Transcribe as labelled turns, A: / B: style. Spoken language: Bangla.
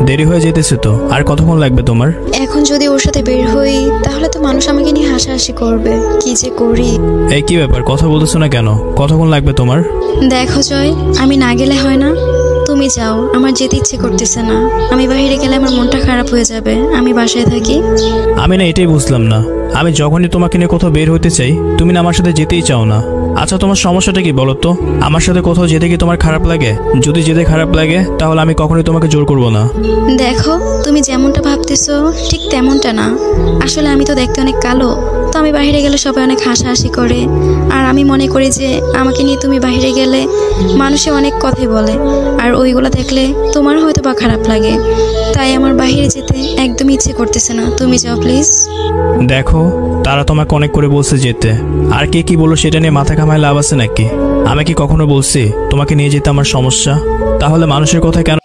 A: দেরি হয়ে যেতেছে তো, আর কতক্ষণ লাগবে তোমার?
B: এখন যদি ওর সাথে বের হই তাহলে তো মানুষ আমাকে নিয়ে হাসাহাসি করবে, কি যে করি।
A: এই কি ব্যাপার, কথা বলতেছো না কেন? কতক্ষণ লাগবে তোমার?
B: দেখো জয়, আমি না গেলে হয় না? তুমি যাও, আমার যেতে ইচ্ছে করতেছে না। আমি বাইরে গেলে আমার মনটা খারাপ হয়ে যাবে, আমি বাসায় থাকি।
A: আমি না এটাই বুঝলাম না, আমি যখনই তোমাকে নিয়ে কোথাও বের হতে চাই তুমি না আমার সাথে যেতেই চাও না। আচ্ছা তোমার সমস্যাটা কি বলো তো? আমার সাথে কোথাও যেতে কি তোমার খারাপ লাগে? যদি যেতে খারাপ লাগে তাহলে আমি কখনোই তোমাকে জোর করব না।
B: দেখো, তুমি যেমনটা ভাবতেছো ঠিক তেমনটা না। আসলে আমি তো দেখতে অনেক কালো, তো আমি বাইরে গেলে সবাই অনেক হাসাহাসি করে। আর আমি মনে করি যে আমাকে নিয়ে তুমি বাইরে গেলে মানুষে অনেক কথাই বলে, আর ওইগুলো দেখলে তোমার হয়তো বা খারাপ লাগে। তাই আমার বাইরে যেতে একদমই ইচ্ছে করতেছে না। তুমি যাও প্লিজ।
A: দেখো, তারা তোমাকে অনেক করে বলছে যেতে, আর কে কি বললো সেটা নিয়ে মাথা ঘামায় লাভ আছে নাকি? আমি কি কখনো বলছি তোমাকে নিয়ে যেতে আমার সমস্যা? তাহলে মানুষের কথা কেন